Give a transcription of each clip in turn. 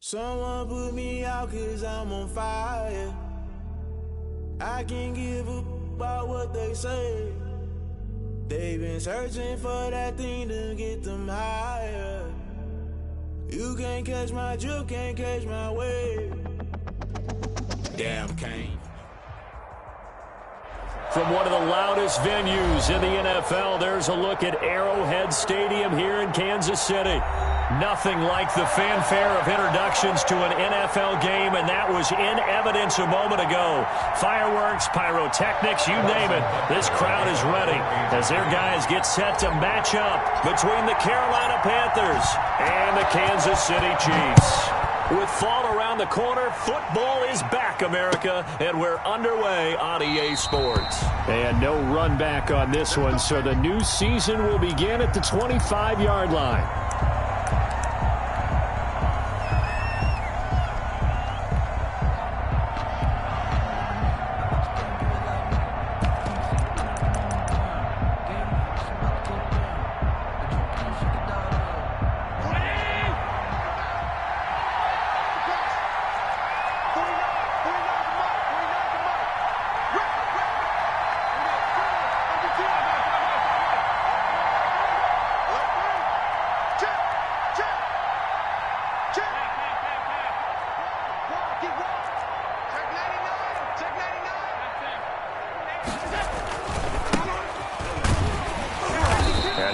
Someone put me out 'cause I'm on fire. I can't give a about what they say. They've been searching for that thing to get them higher. You can't catch my drift, can't catch my wave. Damn Kane. From one of the loudest venues in the NFL, there's a look at Arrowhead Stadium here in Kansas City. Nothing like the fanfare of introductions to an NFL game, and that was in evidence a moment ago. Fireworks, pyrotechnics, you name it. This crowd is ready as their guys get set to match up between the Carolina Panthers and the Kansas City Chiefs. With fall around the corner, football is back, America, and we're underway on EA Sports. And no run back on this one, so the new season will begin at the 25-yard line.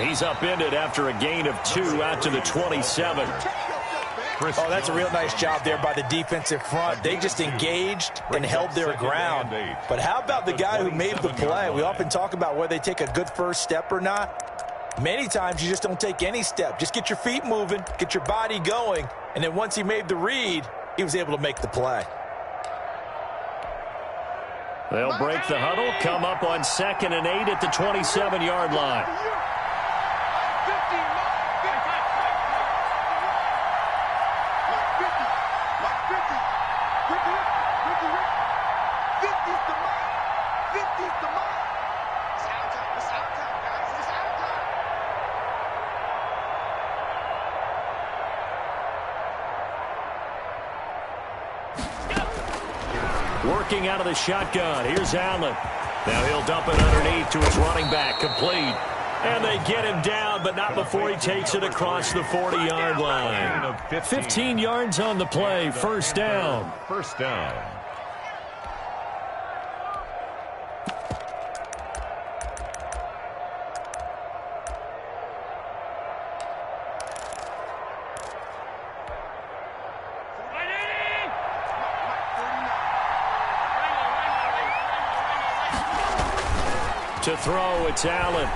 He's upended after a gain of 2 out to the 27. Oh, that's a real nice job there by the defensive front. They just engaged and held their ground. But how about the guy who made the play? We often talk about whether they take a good first step or not. Many times you just don't take any step. Just get your feet moving, get your body going, and then once he made the read, he was able to make the play. They'll break the huddle, come up on 2nd and 8 at the 27-yard line. Working out of the shotgun. Here's Allen. Now he'll dump it underneath to his running back. Complete. And they get him down, but not before he takes it across the 40-yard line. 15 yards on the play. First down. First down. To throw, it's Allen.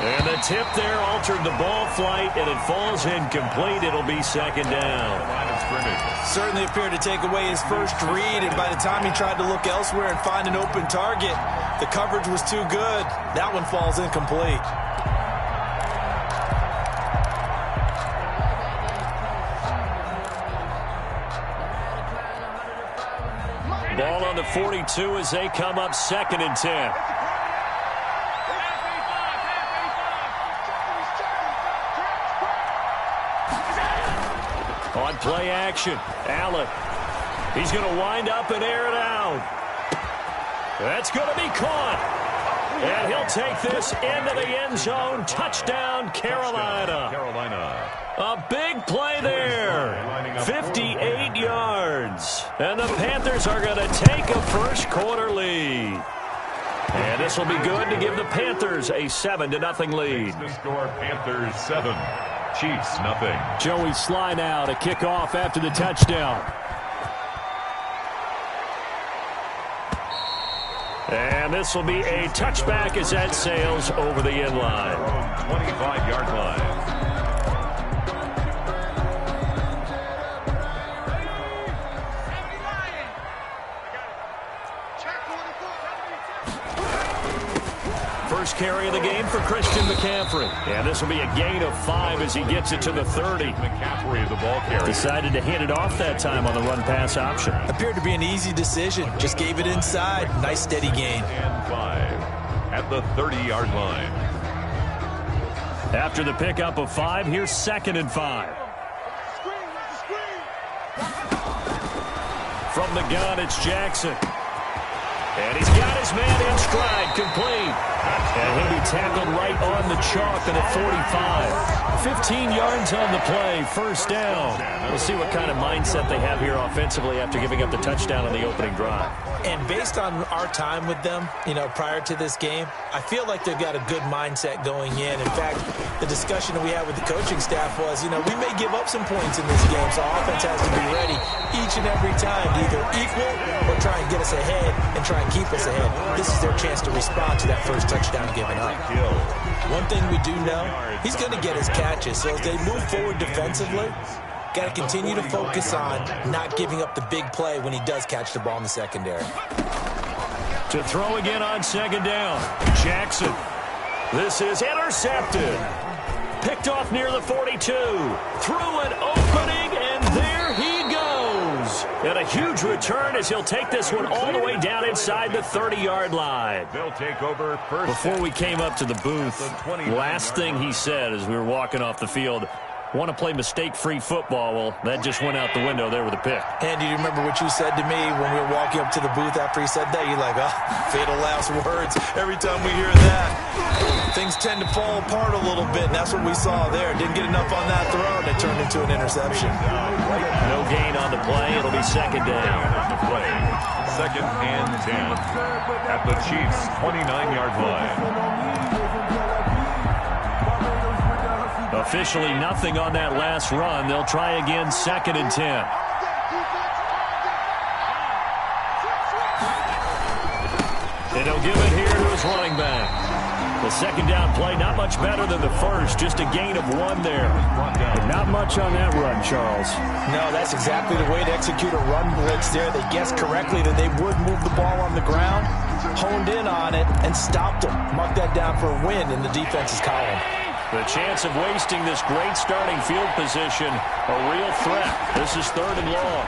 And the tip there altered the ball flight, and it falls incomplete. It'll be 2nd down. Certainly appeared to take away his first read, and by the time he tried to look elsewhere and find an open target, the coverage was too good. That one falls incomplete. Ball on the 42 as they come up 2nd and 10. On play action, Allen. He's going to wind up and air it out. That's going to be caught. And he'll take this into the end zone. Touchdown, Carolina. A big play there. 58 yards. And the Panthers are going to take a first quarter lead. And this will be good to give the Panthers a 7-0 lead. The score, Panthers 7, Chiefs 0. Joey Sly now to kick off after the touchdown. And this will be a touchback as that sails over the end line. 25-yard line. First carry of the game for Christian McCaffrey. And this will be a gain of 5 as he gets it to the 30. McCaffrey, the ball carrier. Decided to hand it off that time on the run-pass option. Appeared to be an easy decision. Just gave it inside. Nice steady gain. And 5 at the 30-yard line. After the pickup of 5, here's 2nd and 5. From the gun, it's Jackson. And he's got his man in stride, complete. And he'll be tackled right on the chalk at the 45. 15 yards on the play, 1st down. We'll see what kind of mindset they have here offensively after giving up the touchdown on the opening drive. And based on our time with them, prior to this game, I feel like they've got a good mindset going in. In fact, the discussion that we had with the coaching staff was, we may give up some points in this game, so our offense has to be ready each and every time to either equal or try and get us ahead and try and keep us ahead. This is their chance to respond to that first touchdown given up. One thing we do know, he's going to get his catches. So as they move forward defensively, got to continue to focus on not giving up the big play when he does catch the ball in the secondary. To throw again on 2nd down, Jackson. This is intercepted. Picked off near the 42. Through an opening, and there he goes. And a huge return as he'll take this one all the way down inside the 30-yard line. They'll take over first. Before we came up to the booth, last thing he said as we were walking off the field, want to play mistake-free football. Well, that just went out the window there with a pick. And do you remember what you said to me when we were walking up to the booth after he said that? You're like, fatal last words. Every time we hear that, things tend to fall apart a little bit, and that's what we saw there. Didn't get enough on that throw, and it turned into an interception. No gain on the play. It'll be 2nd down. On the play, 2nd and 10 at the Chiefs' 29-yard line. Officially nothing on that last run. They'll try again, 2nd and 10. And he'll give it here to his running back. The 2nd down play, not much better than the first. Just a gain of 1 there. But not much on that run, Charles. No, that's exactly the way to execute a run blitz there. They guessed correctly that they would move the ball on the ground, honed in on it, and stopped them. Marked that down for a win in the defense's column. The chance of wasting this great starting field position, a real threat. This is 3rd and long.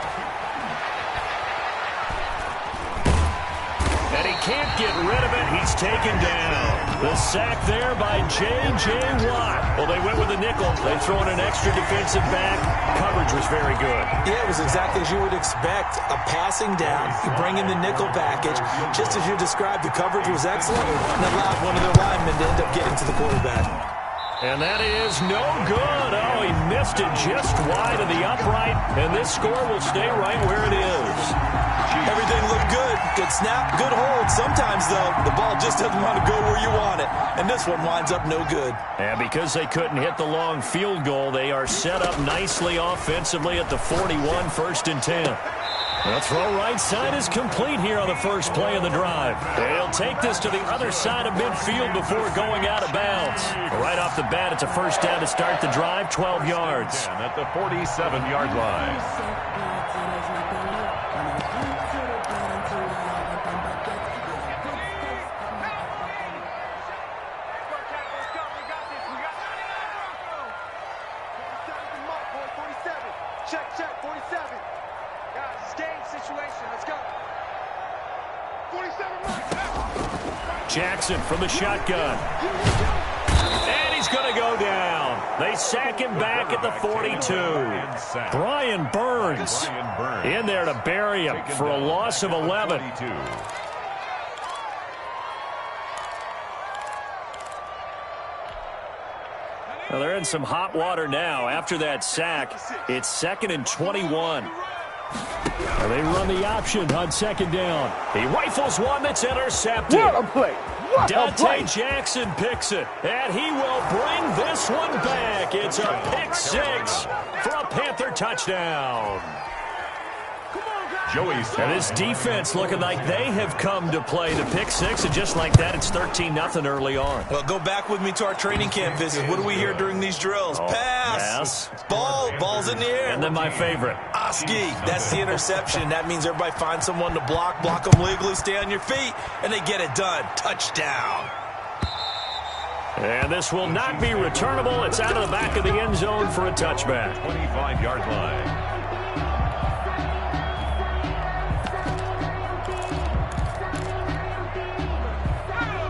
And he can't get rid of it. He's taken down. The sack there by J.J. Watt. Well, they went with a nickel. They throw in an extra defensive back. Coverage was very good. Yeah, it was exactly as you would expect. A passing down. You bring in the nickel package. Just as you described, the coverage was excellent and allowed one of their linemen to end up getting to the quarterback. And that is no good. Oh, he missed it just wide of the upright, and this score will stay right where it is. Everything looked good. Good snap, good hold. Sometimes, though, the ball just doesn't want to go where you want it, and this one winds up no good. And because they couldn't hit the long field goal, they are set up nicely offensively at the 41, 1st and 10. The throw right side is complete here on the first play of the drive. They'll take this to the other side of midfield before going out of bounds. Right off the bat, it's a 1st down to start the drive, 12 yards. At the 47-yard line. Check, 47. Guys, it's game situation. Let's go. 47 right. Jackson from the shotgun. And he's going to go down. They sack him back at the 42. Brian Burns in there to bury him for a loss of 11. Well, they're in some hot water now. After that sack, it's 2nd and 21. And they run the option on 2nd down. He rifles one that's intercepted. What a play. Dante Jackson picks it, and he will bring this one back. It's a pick 6 for a Panther touchdown. And this defense looking like they have come to play the pick 6, and just like that, it's 13-0 early on. Well, go back with me to our training camp visit. What do we hear during these drills? Pass. Pass. Ball's in the air. And then my favorite. Oski, that's the interception. That means everybody finds someone to block them legally, stay on your feet, and they get it done. Touchdown. And this will not be returnable. It's out of the back of the end zone for a touchback. 25-yard line.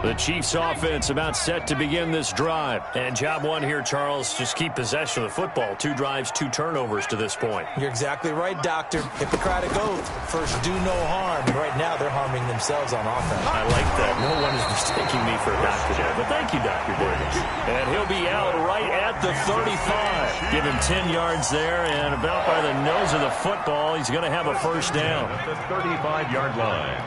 The Chiefs offense about set to begin this drive. And job one here, Charles, just keep possession of the football. 2 drives, 2 turnovers to this point. You're exactly right, Doctor. Hippocratic oath. First, do no harm. And right now, they're harming themselves on offense. I like that. No one is mistaking me for a doctor there. But thank you, Dr. Davis. And he'll be out right at the 35. Give him 10 yards there, and about by the nose of the football, he's going to have a first down. At the 35-yard line.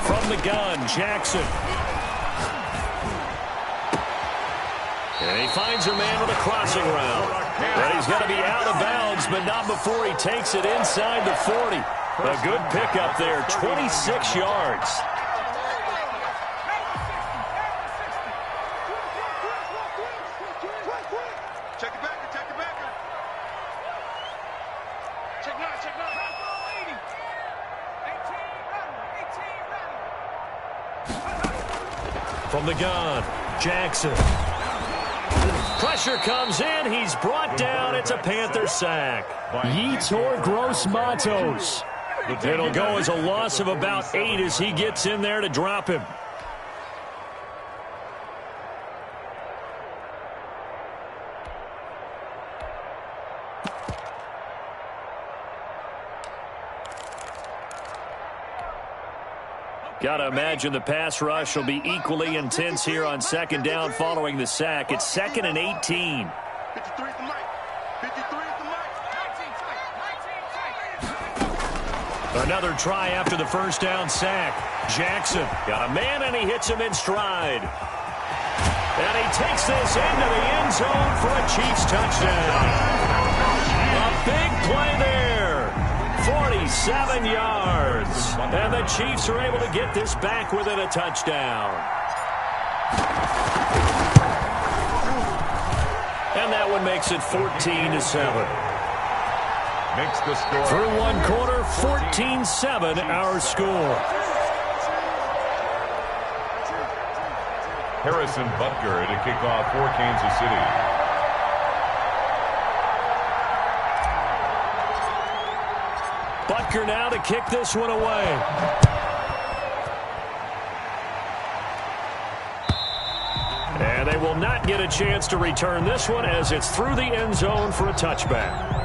From the gun, Jackson. And he finds a man with a crossing route. But he's got to be out of bounds, but not before he takes it inside the 40. A good pickup there, 26 yards. Check it back, check it back. Check now, check now. 18, From the gun, Jackson. Pressure comes in. He's brought down. It's a Panther sack. Yetur Gross-Matos. It'll go as a loss of about 8 as he gets in there to drop him. Got to imagine the pass rush will be equally intense here on second down following the sack. It's 2nd and 18. 53 at the mic. 53 at the mic. Another try after the first down sack. Jackson got a man, and he hits him in stride. And he takes this into the end zone for a Chiefs touchdown. A big play there. 47 yards. And the Chiefs are able to get this back within a touchdown. And that one makes it 14-7. Makes the score. Through one quarter, 14-7 our score. Harrison Butker to kick off for Kansas City. Butker now to kick this one away. And they will not get a chance to return this one as it's through the end zone for a touchback.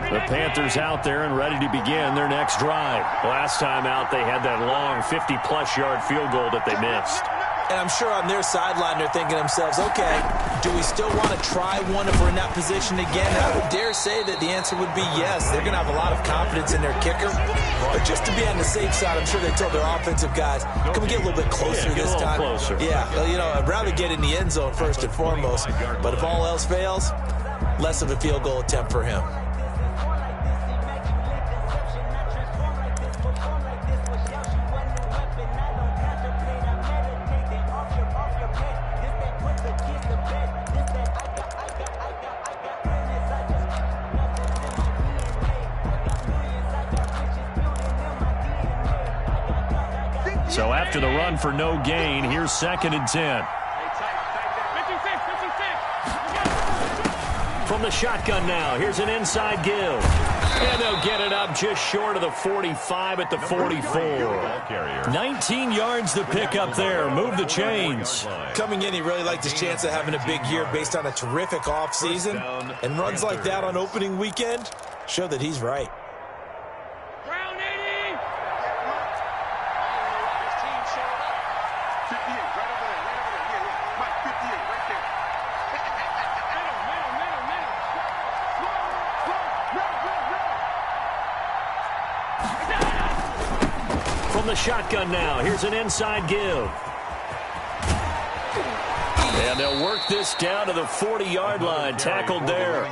The Panthers out there and ready to begin their next drive. Last time out, they had that long 50-plus yard field goal that they missed. And I'm sure on their sideline they're thinking to themselves, okay, do we still want to try one if we're in that position again? And I would dare say that the answer would be yes. They're going to have a lot of confidence in their kicker. But just to be on the safe side, I'm sure they told their offensive guys, can we get a little bit closer this time? Closer. Yeah, well, you know, I'd rather get in the end zone first and foremost. But if all else fails, less of a field goal attempt for him. So after the run for no gain, here's 2nd and 10. From the shotgun now, here's an inside give. And they'll get it up just short of the 45 at the 44. 19 yards to pick up there. Move the chains. Coming in, he really liked his chance of having a big year based on a terrific offseason. And runs like that on opening weekend show that he's right. From the shotgun now, here's an inside give. And they'll work this down to the 40-yard line. Tackled there.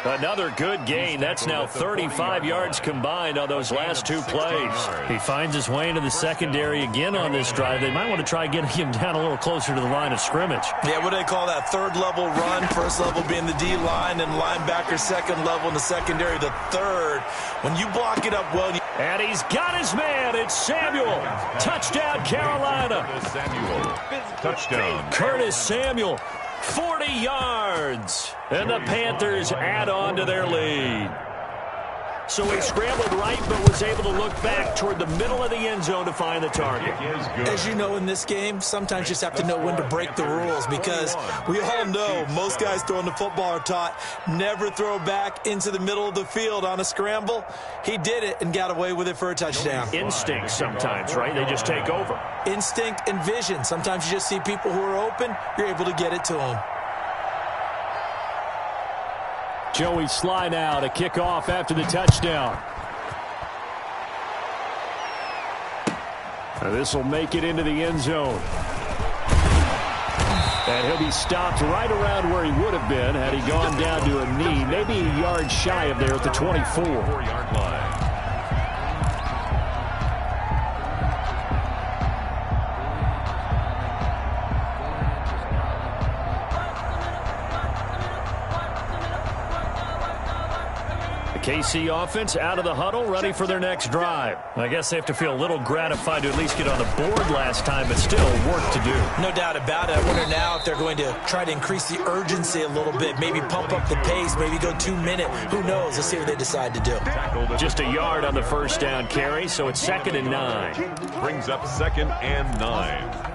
Another good gain. That's now 35 yards combined on those last two plays. He finds his way into the secondary again on this drive. They might want to try getting him down a little closer to the line of scrimmage. Yeah, what do they call that? Third level run. First level being the D-line, and linebacker second level in the secondary, the third. When you block it up well. And he's got his man. It's Samuel. Touchdown, Carolina. Touchdown. Curtis Samuel, 40 yards. And the Panthers add on to their lead. So he scrambled right, but was able to look back toward the middle of the end zone to find the target. As you know, in this game, sometimes you just have to know when to break the rules, because we all know most guys throwing the football are taught never throw back into the middle of the field on a scramble. He did it and got away with it for a touchdown. Instinct sometimes, right? They just take over. Instinct and vision. Sometimes you just see people who are open, you're able to get it to them. Joey Sly now to kick off after the touchdown. This will make it into the end zone. And he'll be stopped right around where he would have been had he gone down to a knee, maybe a yard shy of there at the 24-yard line. KC offense out of the huddle, ready for their next drive. I guess they have to feel a little gratified to at least get on the board last time, but still work to do. No doubt about it. I wonder now if they're going to try to increase the urgency a little bit, maybe pump up the pace, maybe go 2 minute. Who knows? Let's see what they decide to do. Just a yard on the first down carry, so it's 2nd and 9. Brings up 2nd and 9.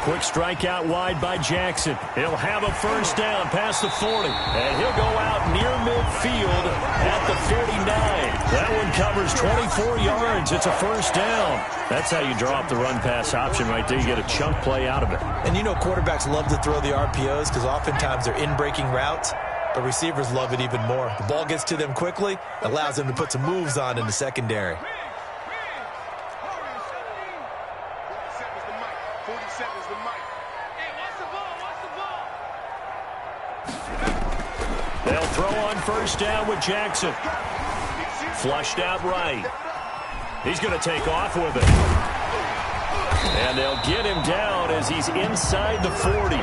Quick strike out wide by Jackson. He'll have a first down past the 40. And he'll go out near midfield at the 49. That one covers 24 yards. It's a first down. That's how you draw up the run-pass option right there. You get a chunk play out of it. And you know quarterbacks love to throw the RPOs because oftentimes they're in-breaking routes. But receivers love it even more. The ball gets to them quickly, allows them to put some moves on in the secondary. They'll throw on first down with Jackson. Flushed out right. He's going to take off with it. And they'll get him down as he's inside the 40.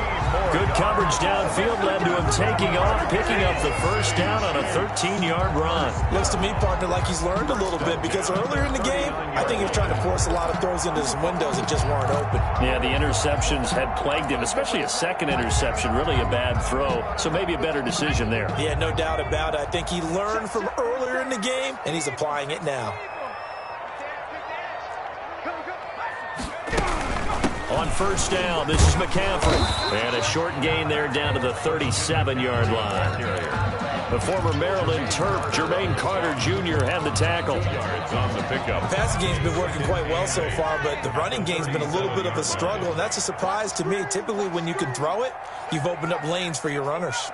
Good coverage downfield led to him taking off, picking up the first down on a 13-yard run. Looks to me, partner, like he's learned a little bit, because earlier in the game, I think he was trying to force a lot of throws into some windows that just weren't open. Yeah, the interceptions had plagued him, especially a second interception, really a bad throw. So maybe a better decision there. Yeah, no doubt about it. I think he learned from earlier in the game, and he's applying it now. On first down, this is McCaffrey. And a short gain there down to the 37-yard line. The former Maryland Terp, Jermaine Carter Jr. had the tackle. On the pickup. The passing game's been working quite well so far, but the running game's been a little bit of a struggle, and that's a surprise to me. Typically, when you can throw it, you've opened up lanes for your runners.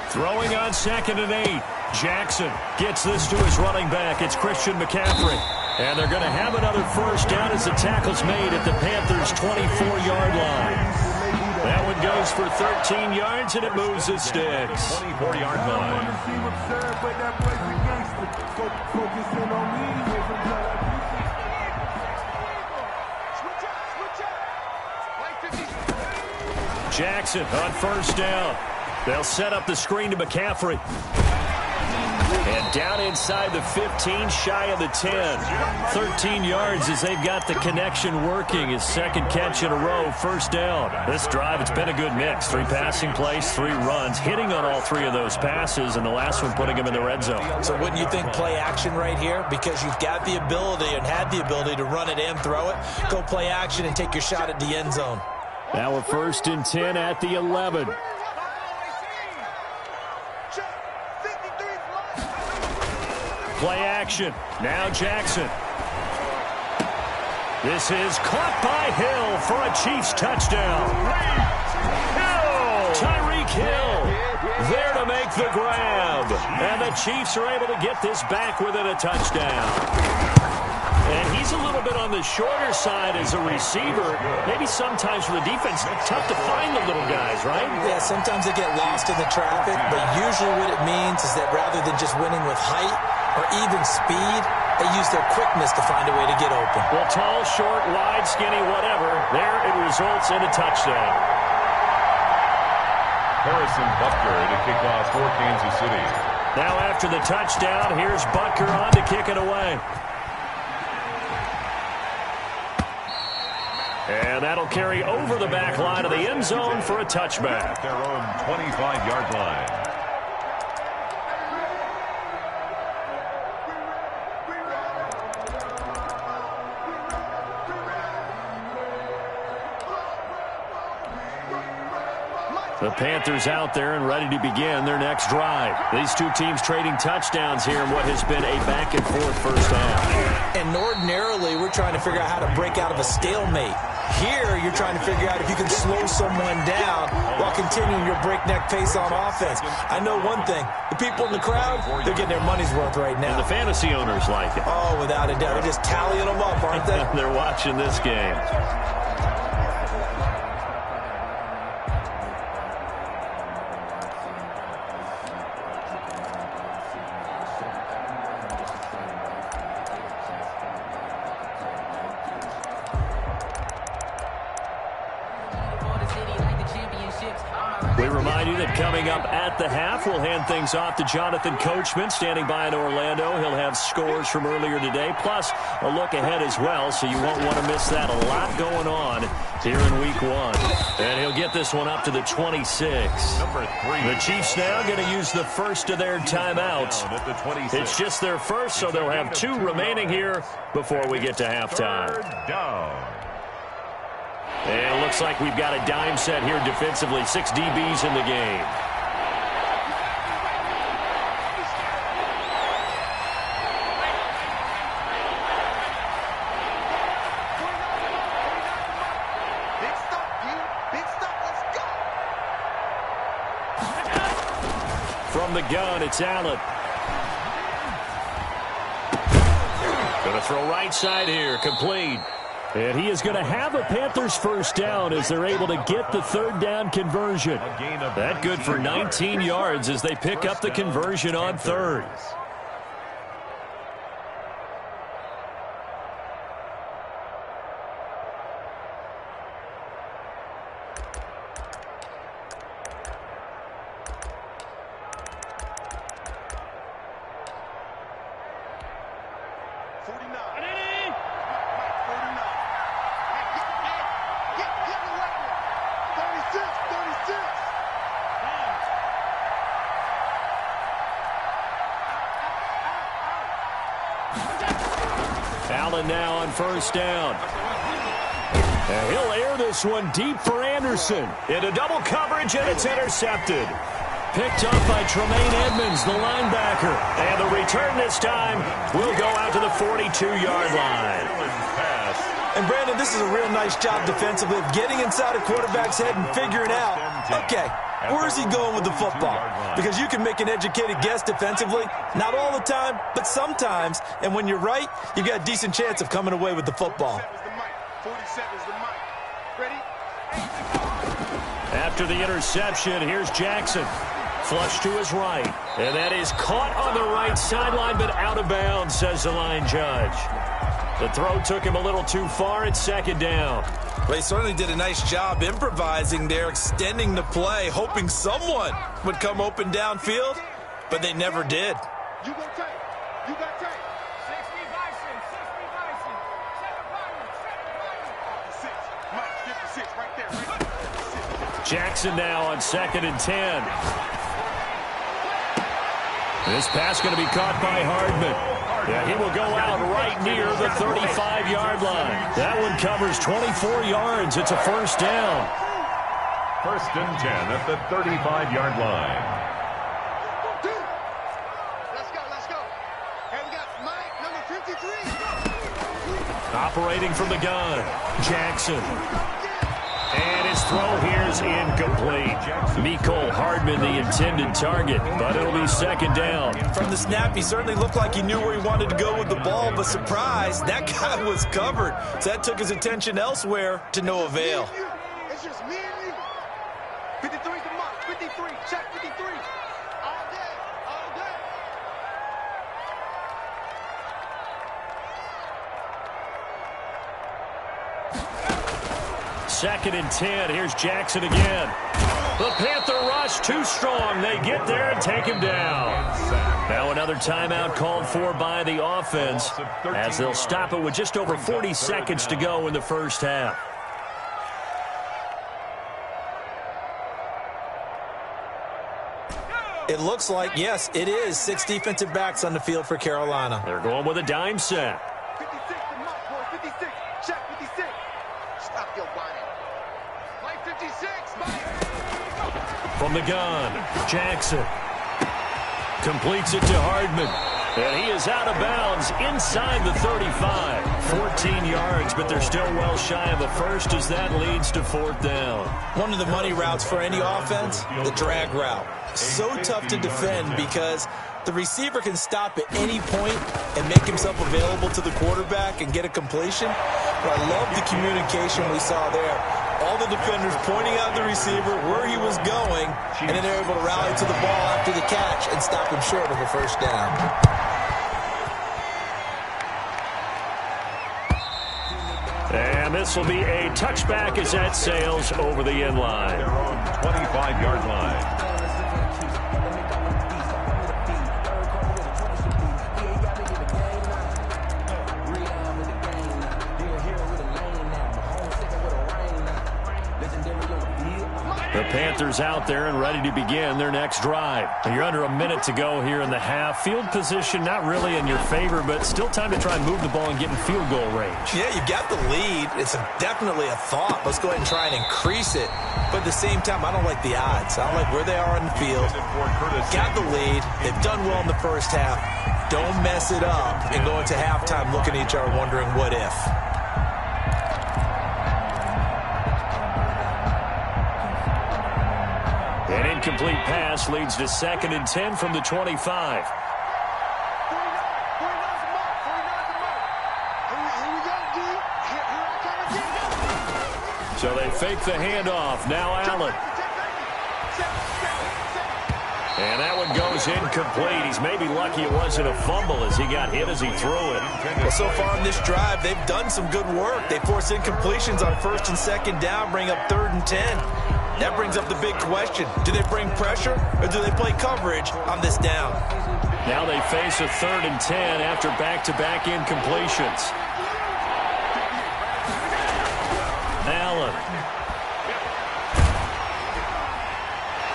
Throwing on 2nd and 8. Jackson gets this to his running back. It's Christian McCaffrey. And they're going to have another first down as the tackle's made at the Panthers' 24-yard line. That one goes for 13 yards, and it moves the sticks. 24-yard line. Jackson on first down. They'll set up the screen to McCaffrey. And down inside the 15, shy of the 10. 13 yards as they've got the connection working. His second catch in a row, first down. This drive, it's been a good mix. 3 passing plays, 3 runs, hitting on all 3 of those passes, and the last one putting him in the red zone. So wouldn't you think play action right here? Because you've got the ability and had the ability to run it and throw it. Go play action and take your shot at the end zone. Now a 1st and 10 at the 11. Play action. Now Jackson. This is caught by Hill for a Chiefs touchdown. Tyreek Hill there to make the grab. And the Chiefs are able to get this back within a touchdown. And he's a little bit on the shorter side as a receiver. Maybe sometimes for the defense, tough to find the little guys, right? Yeah, sometimes they get lost in the traffic, but usually what it means is that rather than just winning with height or even speed, they use their quickness to find a way to get open. Well, tall, short, wide, skinny, whatever, there it results in a touchdown. Harrison Butker to kick off for Kansas City. Now after the touchdown, here's Butker on to kick it away. And that'll carry over the back line of the end zone for a touchback. At their own 25-yard line. The Panthers out there and ready to begin their next drive. These two teams trading touchdowns here in what has been a back-and-forth first half. And ordinarily, we're trying to figure out how to break out of a stalemate. Here, you're trying to figure out if you can slow someone down while continuing your breakneck pace on offense. I know one thing. The people in the crowd, they're getting their money's worth right now. And the fantasy owners like it. Oh, without a doubt. They're just tallying them up, aren't they? They're watching this game. We remind you that coming up at the half, we'll hand things off to Jonathan Coachman, standing by in Orlando. He'll have scores from earlier today, plus a look ahead as well, so you won't want to miss that. A lot going on here in Week 1. And he'll get this one up to the 26. Number 3. The Chiefs now going to use the first of their timeouts. It's just their first, so they'll have 2 remaining here before we get to halftime. Third down. And it looks like we've got a dime set here defensively. 6 DBs in the game. Big stop, you. Big stop. Let's go. From the gun, it's Allen. Going to throw right side here. Complete. And he is going to have a Panthers first down as they're able to get the third down conversion. That good for 19 yards as they pick up the conversion on third. Allen now on first down. And he'll air this one deep for Anderson. Into double coverage, and it's intercepted. Picked up by Tremaine Edmonds, the linebacker. And the return this time will go out to the 42-yard line. And, Brandon, this is a real nice job defensively of getting inside a quarterback's head and figuring out, okay, where is he going with the football? Because you can make an educated guess defensively, not all the time, but sometimes. And when you're right, you've got a decent chance of coming away with the football. 47 is the mic. Ready? After the interception, here's Jackson. Flush to his right. And that is caught on the right sideline, but out of bounds, says the line judge. The throw took him a little too far. It's second down. Well, he certainly did a nice job improvising there, extending the play, hoping someone would come open downfield, but they never did. You go take. You got take. 60 Bison. 60 Bison. 7 Pirates. 7 Pirates. 6. Mike, get the 6 right there. Right there. Jackson now on 2nd and 10. This pass going to be caught by Hardman. Yeah, he will go out right near the 35-yard line. That one covers 24 yards. It's a first down. First and 10 at the 35-yard line. Let's go. Let's go. Hey, we got Operating from the gun, Jackson. And his throw here is incomplete. Mecole Hardman, the intended target, but it'll be second down. From the snap, he certainly looked like he knew where he wanted to go with the ball, but surprise, that guy was covered. So that took his attention elsewhere to no avail. It's just me and you. 53's the mark. 53. Check 53. All day. All day. Second and 10. Here's Jackson again. The Panther rush too strong. They get there and take him down. Now another timeout called for by the offense as they'll stop it with just over 40 seconds to go in the first half. It looks like, yes, it is 6 defensive backs on the field for Carolina. They're going with a dime set. 56 the mark, boy. 56. Check 56. Stop your whining. Play 56, Mike. From the gun, Jackson completes it to Hardman. And he is out of bounds inside the 35. 14 yards, but they're still well shy of a first as that leads to fourth down. One of the money routes for any offense, the drag route. So tough to defend because the receiver can stop at any point and make himself available to the quarterback and get a completion. But I love the communication we saw there. All the defenders pointing out the receiver where he was going, and then they're able to rally to the ball after the catch and stop him short of a first down. And this will be a touchback as that sails over the end line. 25-yard line. The Panthers out there and ready to begin their next drive. You're under a minute to go here in the half. Field position not really in your favor, but still time to try and move the ball and get in field goal range. Yeah, you got the lead. It's definitely a thought. Let's go ahead and try and increase it. But at the same time, I don't like the odds. I don't like where they are in the field. Got the lead. They've done well in the first half. Don't mess it up and go into halftime looking at each other wondering what if. An incomplete pass leads to 2nd and 10 from the 25. 49's the mark. 49's the mark. Here we go, D. Here I come again. So they fake the handoff. Now Allen. And that one goes incomplete. He's maybe lucky it wasn't a fumble as he got hit as he threw it. Well, so far in this drive, they've done some good work. They force incompletions on 1st and 2nd down, bring up 3rd and 10. That brings up the big question. Do they bring pressure or do they play coverage on this down? Now they face a 3rd and 10 after back-to-back incompletions. Allen.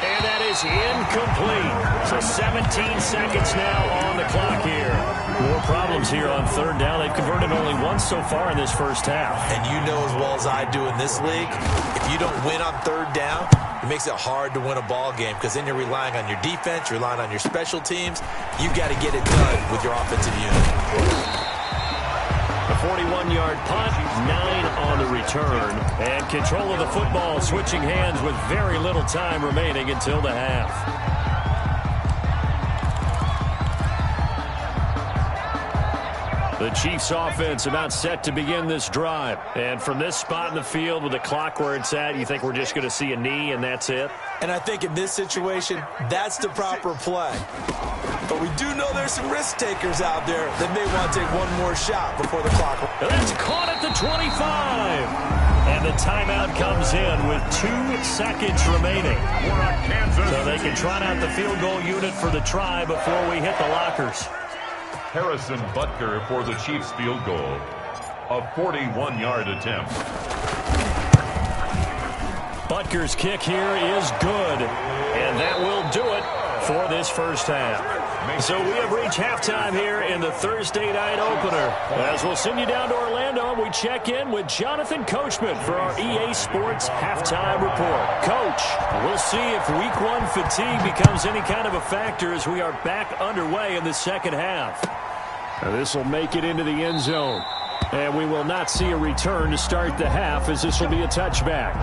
And that is incomplete. So 17 seconds now on the clock here. More problems here on 3rd down. They've converted only once so far in this first half. And you know as well as I do in this league, if you don't win on 3rd down, it makes it hard to win a ball game because then you're relying on your defense, you're relying on your special teams. You've got to get it done with your offensive unit. A 41-yard punt, 9 on the return. And control of the football switching hands with very little time remaining until the half. The Chiefs offense about set to begin this drive. And from this spot in the field with the clock where it's at, you think we're just going to see a knee and that's it? And I think in this situation, that's the proper play. But we do know there's some risk takers out there that may want to take one more shot before the clock. That's caught at the 25. And the timeout comes in with 2 seconds remaining. So they can trot out the field goal unit for the try before we hit the lockers. Harrison Butker for the Chiefs field goal. A 41-yard attempt. Butker's kick here is good. And that will do it for this first half. So we have reached halftime here in the Thursday night opener. As we'll send you down to Orlando, we check in with Jonathan Coachman for our EA Sports halftime report. Coach, we'll see if week 1 fatigue becomes any kind of a factor as we are back underway in the second half. Now this will make it into the end zone. And we will not see a return to start the half, as this will be a touchback.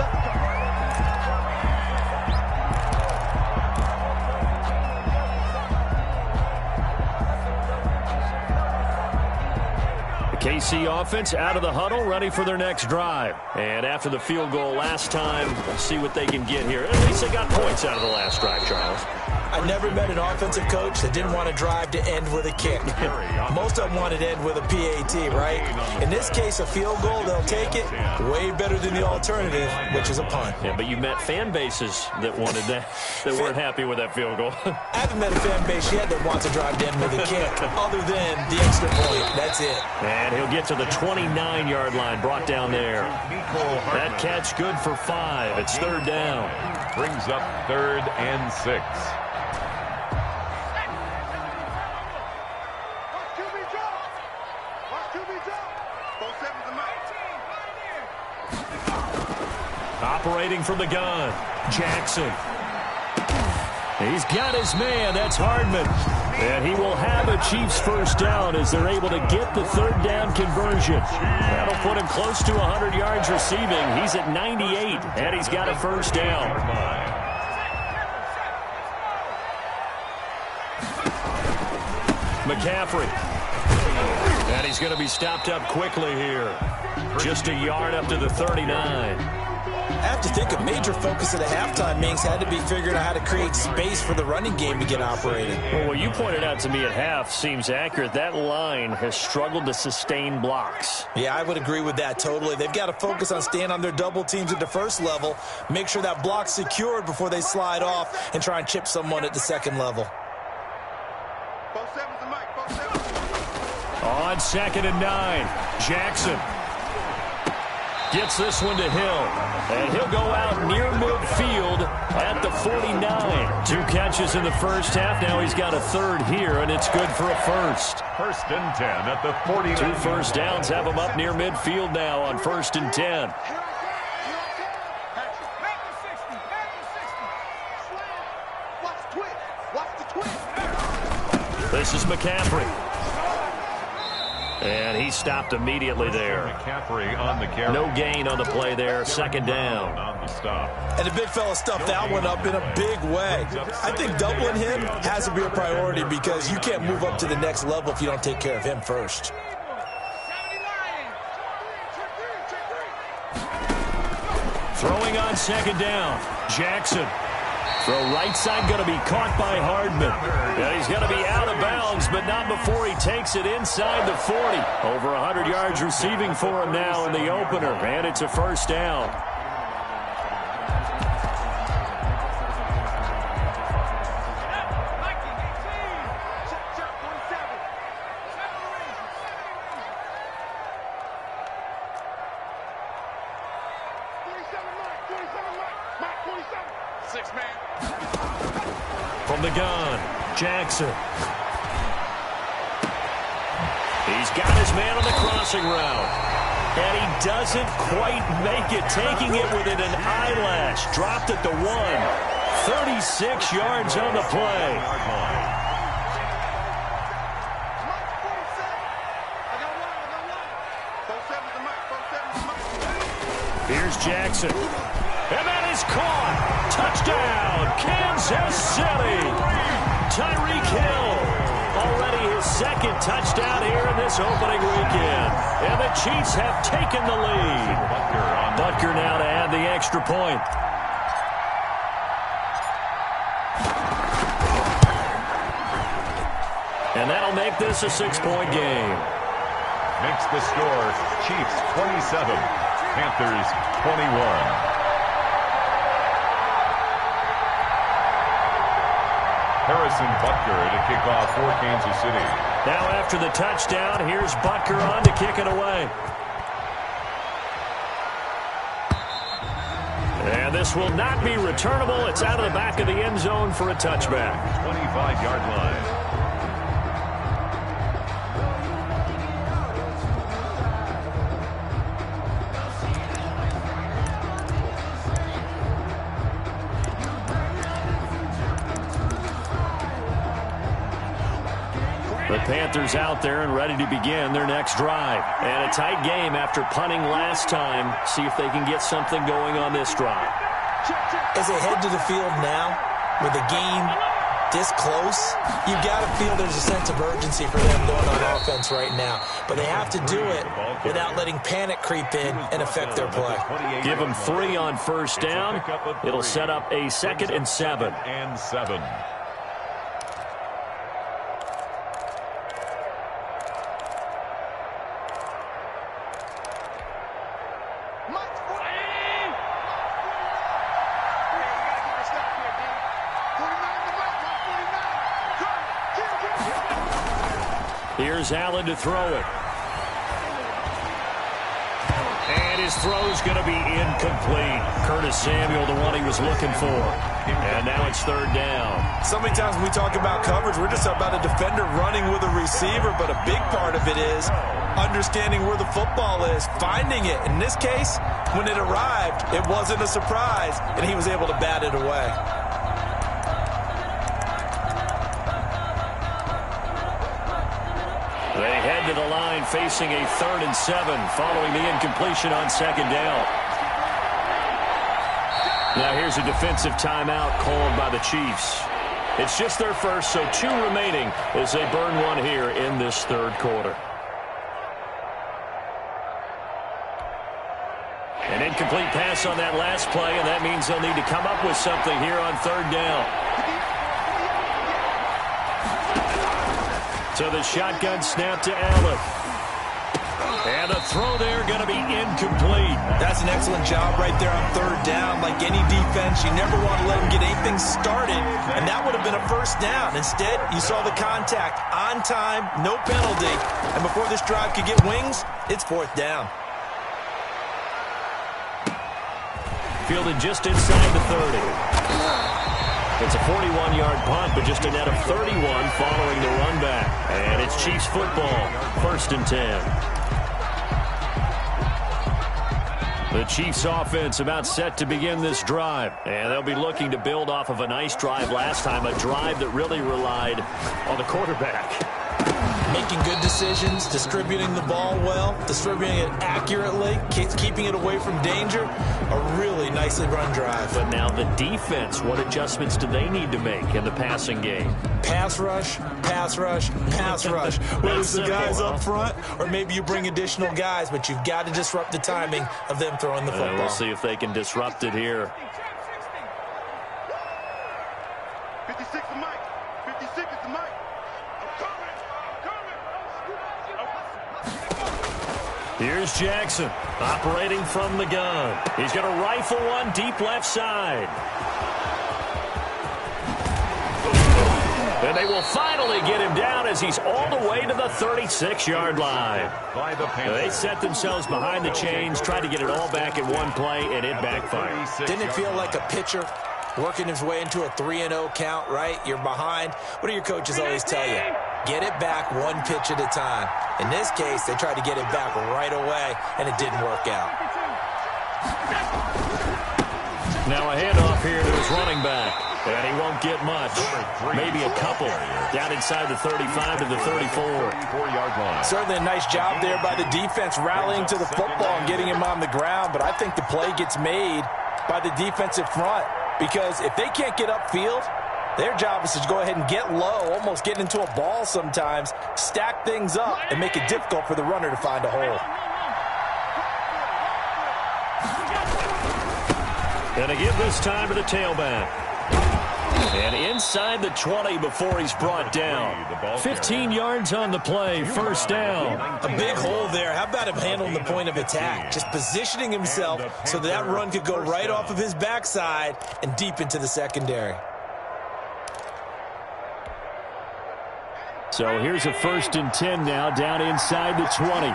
KC offense out of the huddle, ready for their next drive. And after the field goal last time, we'll see what they can get here. At least they got points out of the last drive, Charles. I never met an offensive coach that didn't want to drive to end with a kick. Most of them wanted to end with a PAT, right? In this case, a field goal, they'll take it. Way better than the alternative, which is a punt. Yeah, but you met fan bases that wanted that, that weren't happy with that field goal. I haven't met a fan base yet that wants to drive to end with a kick, other than the extra point. That's it. And he'll get to the 29-yard line, brought down there. That catch good for 5. It's third down. Brings up 3rd and 6. Operating from the gun, Jackson. He's got his man. That's Hardman. And he will have a Chiefs first down as they're able to get the third down conversion. That'll put him close to 100 yards receiving. He's at 98, and he's got a first down. McCaffrey. And he's going to be stopped up quickly here. Just a yard up to the 39. I have to think a major focus of the halftime meetings had to be figuring out how to create space for the running game to get operating. Well, what you pointed out to me at half seems accurate. That line has struggled to sustain blocks. Yeah, I would agree with that totally. They've got to focus on staying on their double teams at the first level, make sure that block's secured before they slide off and try and chip someone at the second level. On 2nd and 9, Jackson gets this one to Hill, and he'll go out near midfield at the 49. 2 catches in the first half. Now he's got a third here, and it's good for a first. 1st and 10 at the 49. 2 first downs have him up near midfield now on 1st and 10. This is McCaffrey. And he stopped immediately there. McCaffrey on the carry. No gain on the play there. 2nd down. On the stop. And the big fella stuffed that one up in a big way. I think doubling him has to be a priority because you can't move up to the next level if you don't take care of him first. Throwing on 2nd down. Jackson. Throw right side going to be caught by Hardman. And he's going to be out of bounds, but not before he takes it inside the 40. Over 100 yards receiving for him now in the opener, and it's a first down. From the gun, Jackson. He's got his man on the crossing route. And he doesn't quite make it, taking it within an eyelash. Dropped at the 1. 36 yards on the play. Here's Jackson. And that is caught. Touchdown, Kansas City. Tyreek Hill. Already his 2nd touchdown here in this opening weekend. And the Chiefs have taken the lead. Butker now to add the extra point. And that'll make this a 6-point game. Makes the score Chiefs 27, Panthers 21. Harrison Butker to kick off for Kansas City. Now after the touchdown, here's Butker on to kick it away. And this will not be returnable. It's out of the back of the end zone for a touchback. 25-yard line. The Panthers out there and ready to begin their next drive. And a tight game after punting last time. See if they can get something going on this drive. As they head to the field now, with the game this close, you've got to feel there's a sense of urgency for them going on offense right now. But they have to do it without letting panic creep in and affect their play. Give them 3 on first down. It'll set up a 2nd and 7. Here's Allen to throw it. And his throw's going to be incomplete. Curtis Samuel, the one he was looking for. And now it's 3rd down. So many times when we talk about coverage, we're just about a defender running with a receiver, but a big part of it is understanding where the football is, finding it. In this case, when it arrived, it wasn't a surprise, and he was able to bat it away. They head to the line facing a 3rd and 7 following the incompletion on 2nd down. Now here's a defensive timeout called by the Chiefs. It's just their first, so 2 remaining as they burn one here in this 3rd quarter. An incomplete pass on that last play, and that means they'll need to come up with something here on 3rd down. So the shotgun snap to Allen. And a throw there going to be incomplete. That's an excellent job right there on 3rd down. Like any defense, you never want to let them get anything started, and that would have been a 1st down. Instead, you saw the contact on time, no penalty, and before this drive could get wings, it's 4th down. Fielded just inside the 30. It's a 41-yard punt, but just a net of 31 following the run back. And it's Chiefs football, 1st and 10. The Chiefs offense about set to begin this drive. And they'll be looking to build off of a nice drive last time, a drive that really relied on the quarterback. Making good decisions, distributing the ball well, distributing it accurately, keeping it away from danger. A really nicely run drive. But now the defense, what adjustments do they need to make in the passing game? Pass rush, pass rush, pass rush. Whether it's the guys up front or maybe you bring additional guys, but you've got to disrupt the timing of them throwing the football. We'll see if they can disrupt it here. 56 is Mike. 56 is the Mike. Here's Jackson, operating from the gun. He's going to rifle one deep left side. And they will finally get him down as he's all the way to the 36-yard line. They set themselves behind the chains, tried to get it all back in one play, and it backfired. Didn't it feel like a pitcher working his way into a 3-0 count, right? You're behind. What do your coaches always tell you? Get it back one pitch at a time. In this case, they tried to get it back right away, and it didn't work out. Now a handoff here to his running back, and he won't get much. Maybe a couple. Down inside the 35 to the 34-yard line. Certainly a nice job there by the defense rallying to the football and getting him on the ground, but I think the play gets made by the defensive front because if they can't get upfield, their job is to go ahead and get low, almost get into a ball sometimes, stack things up, and make it difficult for the runner to find a hole. And a give this time to the tailback. And inside the 20 before he's brought down. 15 yards on the play, 1st down. A big hole there. How about him handling the point of attack? Just positioning himself so that run could go right off of his backside and deep into the secondary. So here's a 1st and 10 now, down inside the 20.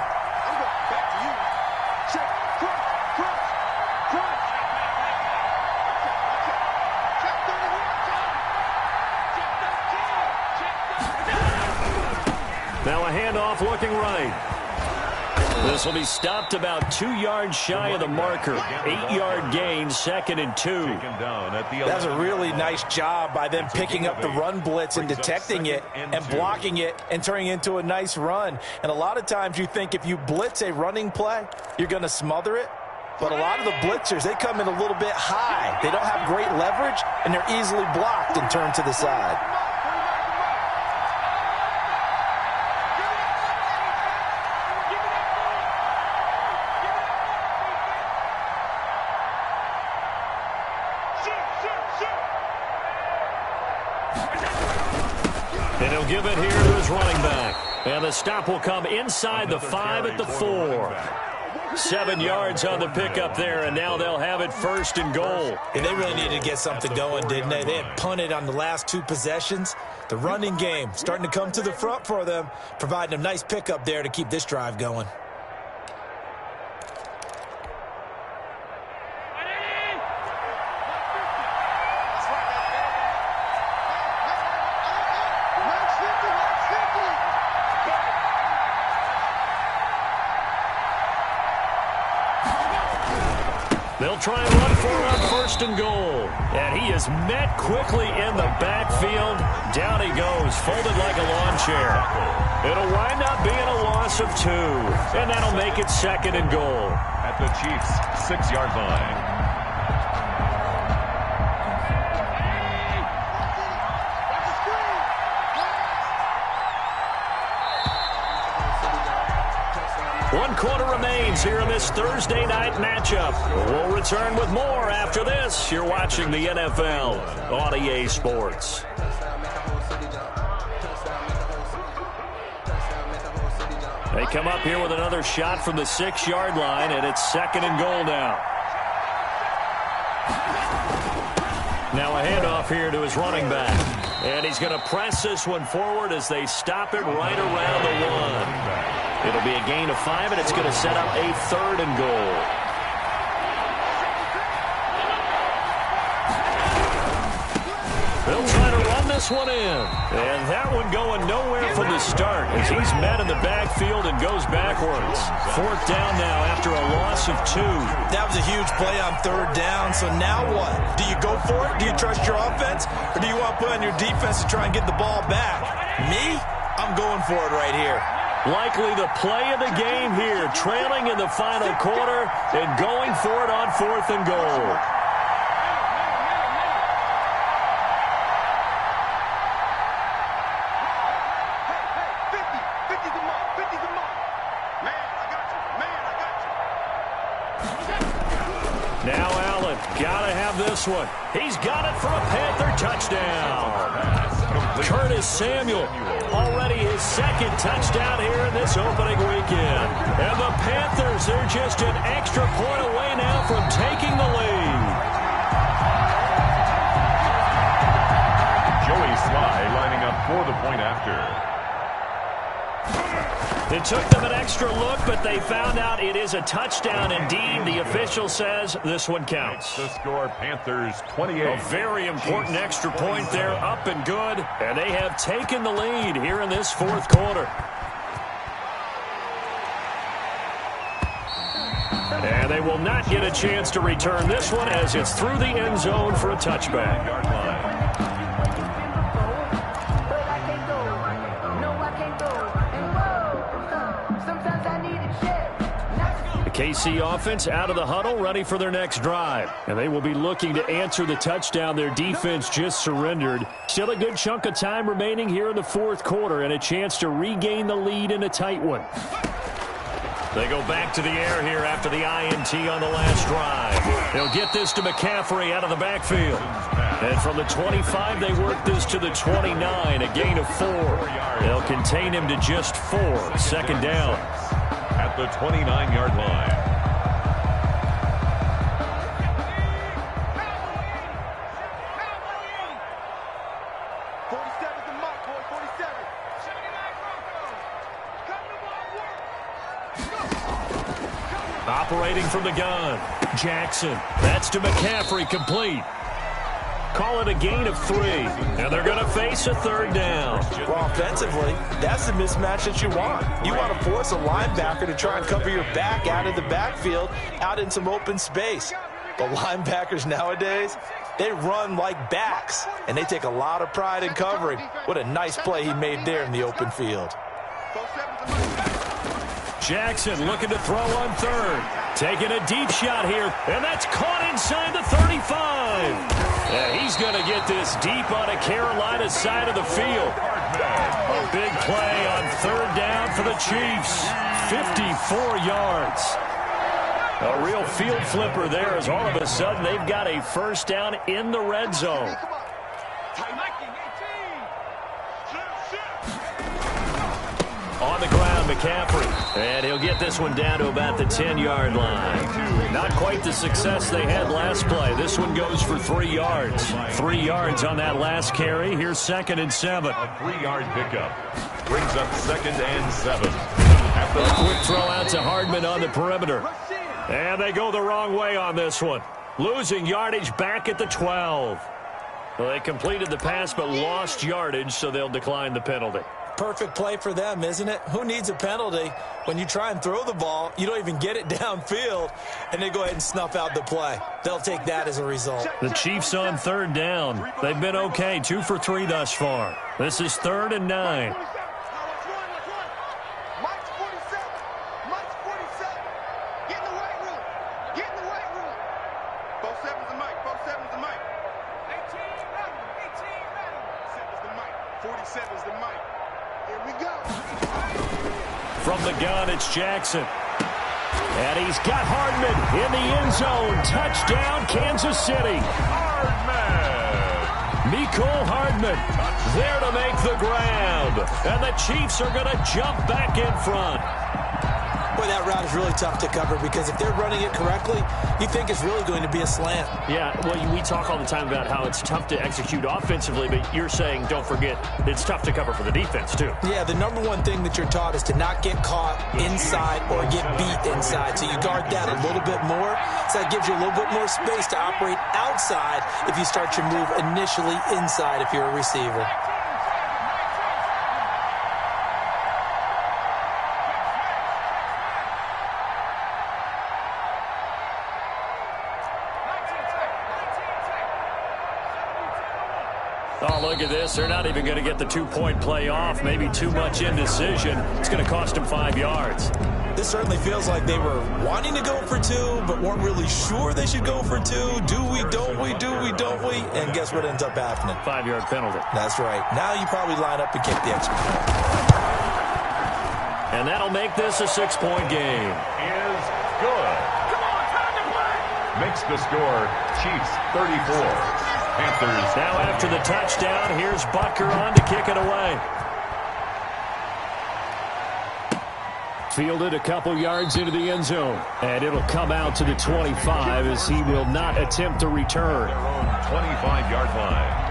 Now a handoff looking right. This will be stopped about 2 yards shy of the marker. 8-yard gain, 2nd and 2. That's a really nice job by them picking up the run blitz and detecting it and blocking it and turning it into a nice run. And a lot of times you think if you blitz a running play, you're going to smother it. But a lot of the blitzers, they come in a little bit high. They don't have great leverage, and they're easily blocked and turned to the side. And he'll give it here to his running back. And the stop will come inside the 5 at the 4. 7 yards on the pickup there, and now they'll have it 1st and goal. And they really needed to get something going, didn't they? They had punted on the last 2 possessions. The running game starting to come to the front for them, providing a nice pickup there to keep this drive going. They'll try and run for it on 1st and goal. And he is met quickly in the backfield. Down he goes, folded like a lawn chair. It'll wind up being a loss of 2. And that'll make it 2nd and goal. At the Chiefs' 6-yard line. One quarter remains here in this Thursday night matchup. We'll return with more after this. You're watching the NFL on EA Sports. They come up here with another shot from the 6-yard line, and it's 2nd and goal now. Now a handoff here to his running back. And he's going to press this one forward as they stop it right around the 1. It'll be a gain of 5, and it's going to set up a 3rd and goal. They'll try to run this one in. And that one going nowhere from the start as he's met in the backfield and goes backwards. 4th down now after a loss of 2. That was a huge play on 3rd down, so now what? Do you go for it? Do you trust your offense? Or do you want to put on your defense to try and get the ball back? Me? I'm going for it right here. Likely the play of the game here, trailing in the final quarter and going for it on 4th and goal. Now Allen, gotta have this one. He's got it for a Panther touchdown. Curtis Samuel, already his 2nd touchdown here in this opening weekend. And the Panthers, they're just an extra point away now from taking the lead. Joey Sly lining up for the point after. It took them an extra look, but they found out it is a touchdown indeed. The official says this one counts. The score, Panthers 28. A very important extra point there, up and good. And they have taken the lead here in this 4th quarter. And they will not get a chance to return this one as it's through the end zone for a touchback. KC offense out of the huddle, ready for their next drive. And they will be looking to answer the touchdown their defense just surrendered. Still a good chunk of time remaining here in the 4th quarter and a chance to regain the lead in a tight one. They go back to the air here after the INT on the last drive. They'll get this to McCaffrey out of the backfield. And from the 25, they work this to the 29, a gain of 4. They'll contain him to just 4, 2nd down. At the 29-yard line. Operating from the gun, Jackson. That's to McCaffrey, complete. Call it a gain of 3. And they're going to face a third down. Well, offensively, that's the mismatch that you want. You want to force a linebacker to try and cover your back out of the backfield, out in some open space. But linebackers nowadays, they run like backs, and they take a lot of pride in covering. What a nice play he made there in the open field. Jackson looking to throw on third. Taking a deep shot here, and that's caught inside the 35. And he's going to get this deep on a Carolina side of the field. A big play on third down for the Chiefs. 54 yards. A real field flipper there as all of a sudden they've got a first down in the red zone. On the ground, McCaffrey. And he'll get this one down to about the 10-yard line. Not quite the success they had last play. This one goes for 3 yards. 3 yards on that last carry. Here's 2nd and 7. A 3-yard pickup. Brings up 2nd and 7. A quick throw out to Hardman on the perimeter. And they go the wrong way on this one. Losing yardage back at the 12. Well, they completed the pass but lost yardage, so they'll decline the penalty. Perfect play for them, isn't it? Who needs a penalty when you try and throw the ball, you don't even get it downfield, and they go ahead and snuff out the play. They'll take that as a result. The Chiefs on third down. They've been okay, 2 for 3 thus far. This is 3rd and 9. From the gun, it's Jackson. And he's got Hardman in the end zone. Touchdown, Kansas City. Mecole Hardman there to make the grab. And the Chiefs are going to jump back in front. Boy, that route is really tough to cover because if they're running it correctly, you think it's really going to be a slant. Yeah, well, we talk all the time about how it's tough to execute offensively, but you're saying, don't forget, it's tough to cover for the defense, too. Yeah, the number one thing that you're taught is to not get caught inside or get beat inside. So you guard that a little bit more. So that gives you a little bit more space to operate outside if you start your move initially inside if you're a receiver. Oh, look at this. They're not even going to get the 2-point play off. Maybe too much indecision. It's going to cost them 5 yards. This certainly feels like they were wanting to go for 2, but weren't really sure they should go for 2. Do we, don't we, do we, don't we? And guess what ends up happening? 5-yard penalty. That's right. Now you probably line up and kick the extra point. And that'll make this a 6-point game. Is good. Makes the score Chiefs 34. Panthers. Now after the touchdown, here's Butker on to kick it away. Fielded a couple yards into the end zone. And it'll come out to the 25 as he will not attempt to return. 25-yard line.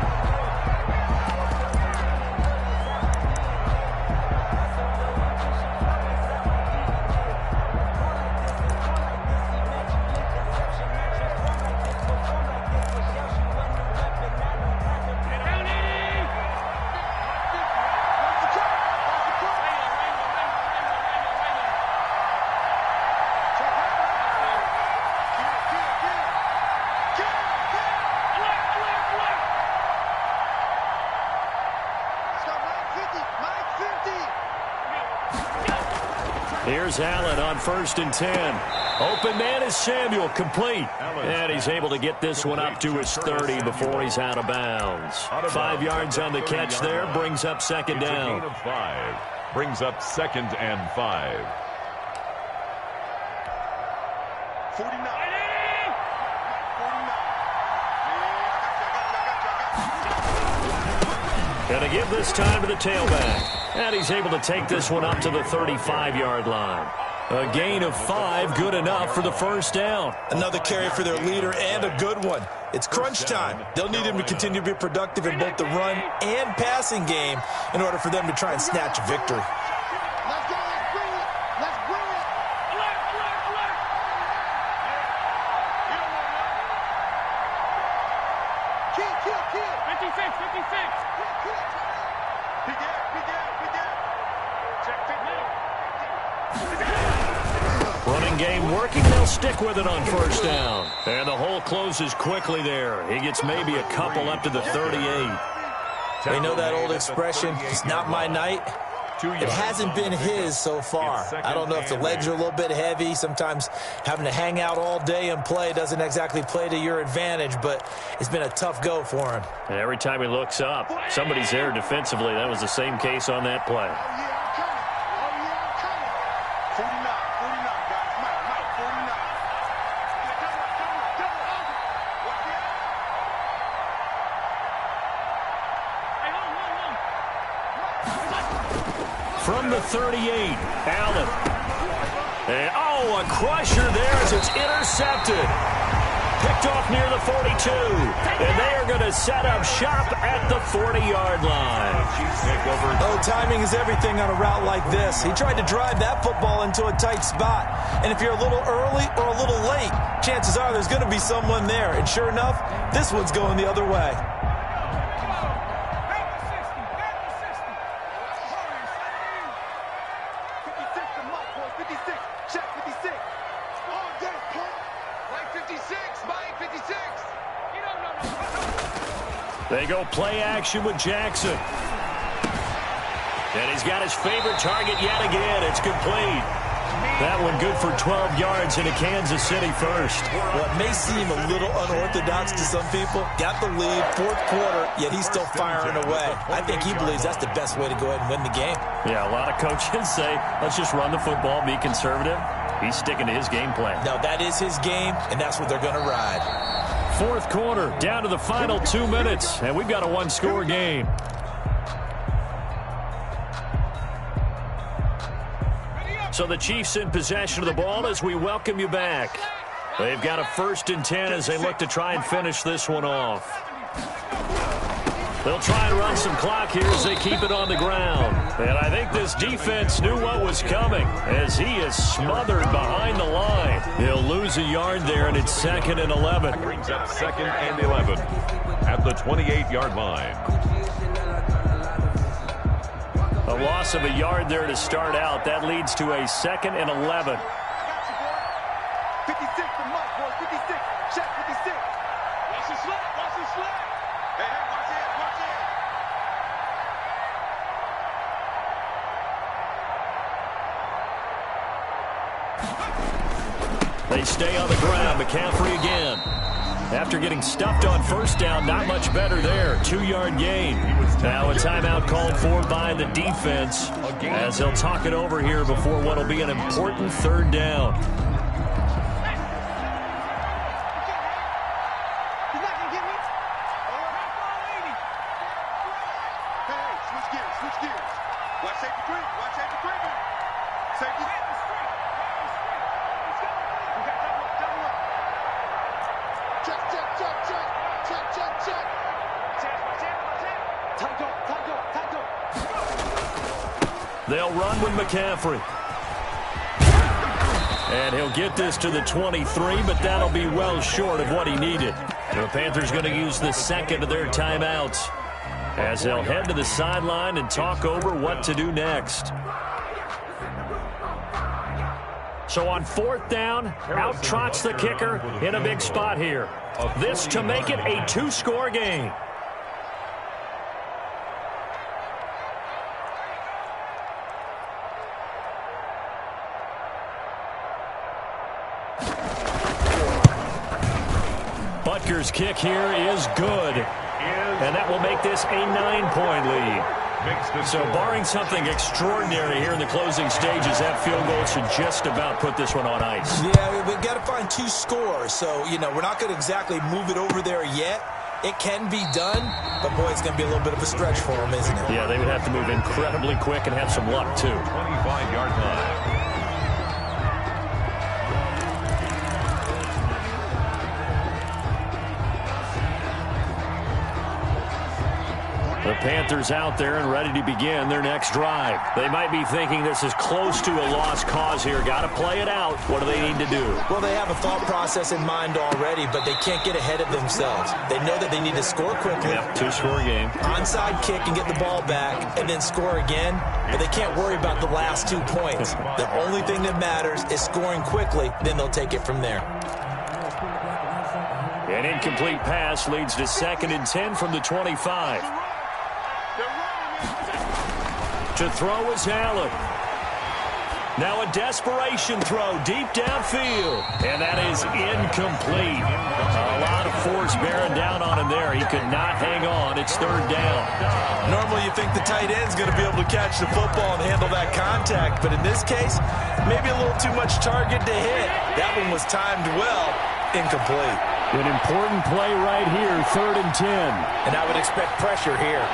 Here's Allen on 1st and 10. Open man is Samuel, complete. And he's able to get this one up to his 30 before he's out of bounds. 5 yards on the catch there, brings up 2nd down. Gain of 5. Brings up 2nd and 5. 49. Gonna give this time to the tailback. And he's able to take this one up to the 35-yard line. A gain of 5, good enough for the first down. Another carry for their leader and a good one. It's crunch time. They'll need him to continue to be productive in both the run and passing game in order for them to try and snatch a victory. Let's go. Let's bring it. Let's bring it. Alert. Key. Passing game working. They'll stick with it on first down. And the hole closes quickly there. He gets maybe a couple up to the 38. We know that old expression, it's not my night. It hasn't been his so far. I don't know if the legs are a little bit heavy. Sometimes having to hang out all day and play doesn't exactly play to your advantage, but it's been a tough go for him. And every time he looks up, somebody's there defensively. That was the same case on that play. From the 38, Allen. And, a crusher there as it's intercepted. Picked off near the 42. And they are going to set up shop at the 40-yard line. Oh, timing is everything on a route like this. He tried to drive that football into a tight spot. And if you're a little early or a little late, chances are there's going to be someone there. And sure enough, this one's going the other way. They go play action with Jackson. And he's got his favorite target yet again. It's complete. That one good for 12 yards into Kansas City first. Well, it may seem a little unorthodox to some people. Got the lead, fourth quarter, yet he's still firing away. I think he believes that's the best way to go ahead and win the game. Yeah, a lot of coaches say, let's just run the football, be conservative. He's sticking to his game plan. No, that is his game, and that's what they're going to ride. Fourth quarter, down to the final 2 minutes, and we've got a one-score game. So the Chiefs in possession of the ball as we welcome you back. They've got a 1st and 10 as they look to try and finish this one off. They'll try and run some clock here as they keep it on the ground. And I think this defense knew what was coming as he is smothered behind the line. He'll lose a yard there, and it's 2nd and 11. That brings up 2nd and 11 at the 28-yard line. A loss of a yard there to start out. That leads to a 2nd and 11. 56 for Mike, boys. 56. Check 56. Watch the slap. Watch the slap. Hey, watch it. Watch it. They stay on the ground. McCaffrey again. After getting stuffed on first down, not much better there. 2-yard gain. Now a timeout called for by the defense as they'll talk it over here before what will be an important 3rd down. They'll run with McCaffrey. And he'll get this to the 23, but that'll be well short of what he needed. The Panthers going to use the 2nd of their timeouts as they'll head to the sideline and talk over what to do next. So on 4th down, out trots the kicker in a big spot here. This to make it a 2-score game. Butker's kick here is good, and that will make this a 9-point lead. So barring something extraordinary here in the closing stages, that field goal should just about put this one on ice. Yeah, we've got to find 2 scores, so, we're not going to exactly move it over there yet. It can be done, but, boy, it's going to be a little bit of a stretch for them, isn't it? Yeah, they would have to move incredibly quick and have some luck, too. 25-yard line. The Panthers out there and ready to begin their next drive. They might be thinking this is close to a lost cause here. Got to play it out. What do they need to do? Well, they have a thought process in mind already, but they can't get ahead of themselves. They know that they need to score quickly. Yep, two-score game. Onside kick and get the ball back and then score again, but they can't worry about the last 2 points. The only thing that matters is scoring quickly, then they'll take it from there. An incomplete pass leads to 2nd and 10 from the 25. To throw is Allen. Now a desperation throw deep downfield. And that is incomplete. A lot of force bearing down on him there. He could not hang on. It's 3rd down. Normally you think the tight end's going to be able to catch the football and handle that contact. But in this case, maybe a little too much target to hit. That one was timed well. Incomplete. An important play right here, 3rd and 10. And I would expect pressure here.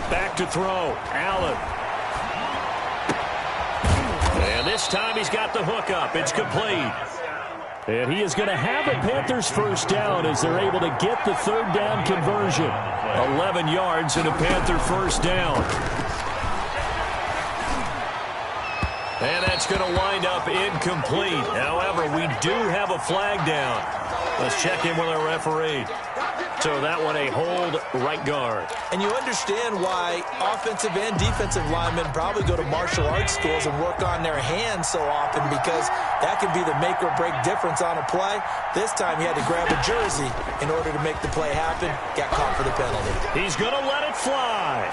Back to throw. Allen. And this time he's got the hook up. It's complete. And he is going to have a Panthers first down as they're able to get the 3rd down conversion. 11 yards and a Panther first down. And that's going to wind up incomplete. However, we do have a flag down. Let's check in with our referee. So that one a hold right guard. And you understand why offensive and defensive linemen probably go to martial arts schools and work on their hands so often, because that can be the make or break difference on a play. This time he had to grab a jersey in order to make the play happen. Got caught for the penalty. He's going to let it fly.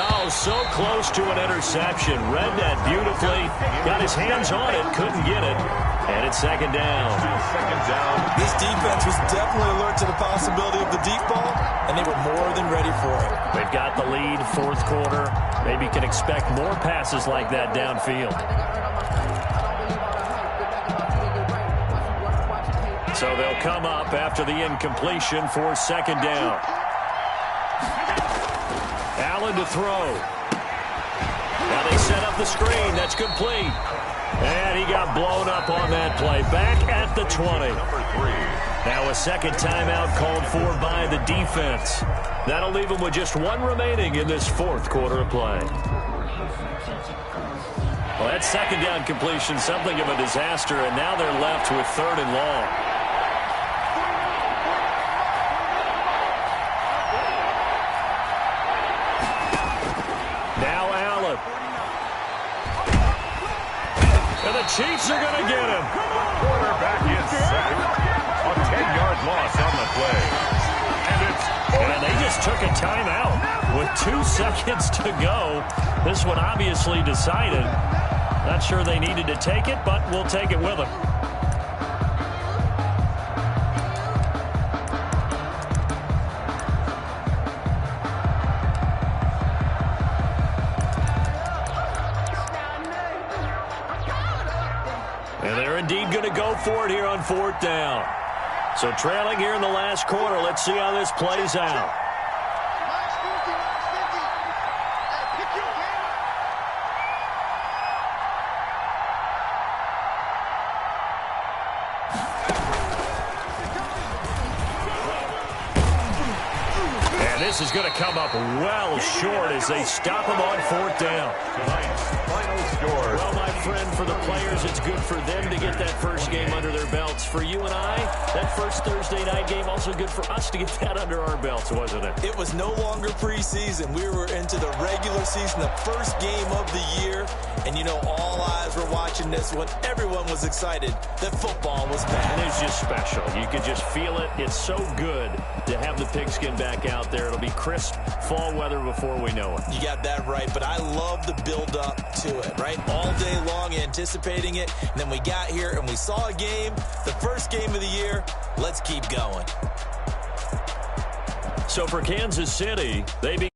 Oh, so close to an interception. Read that beautifully. Got his hands on it. Couldn't get it. And it's 2nd down. This defense was definitely alert to the possibility of the deep ball, and they were more than ready for it. They've got the lead, 4th quarter. Maybe can expect more passes like that downfield. So they'll come up after the incompletion for 2nd down. Allen to throw. Now they set up the screen. That's complete. And he got blown up on that play. Back at the 20. Now a 2nd timeout called for by the defense. That'll leave them with just 1 remaining in this 4th quarter of play. Well, that 2nd down completion, something of a disaster, and now they're left with 3rd and long. Now Allen. And the Chiefs are going to get him. Quarterback is sacked. A 10-yard loss on the play. And they just took a timeout with 2 seconds to go. This one obviously decided. Not sure they needed to take it, but we'll take it with them. And they're indeed going to go for it here on 4th down. So trailing here in the last quarter. Let's see how this plays out. And this is going to come up well short as they stop him on 4th down. Final score. Well, my friend, for the players, it's good for them to get that first game under their belts. For you and I, that first Thursday night game, also good for us to get that under our belts, wasn't it? It was no longer preseason. We were into the regular season, the first game of the year. And, you know, all eyes were watching this one. Everyone was excited that football was back. And it's just special. You could just feel it. It's so good to have the pigskin back out there. It'll be crisp fall weather before we know it. You got that right, but I love the build-up to it, right? All day long anticipating it, and then we got here and we saw a game, the first game of the year. Let's keep going. So for Kansas City, they begin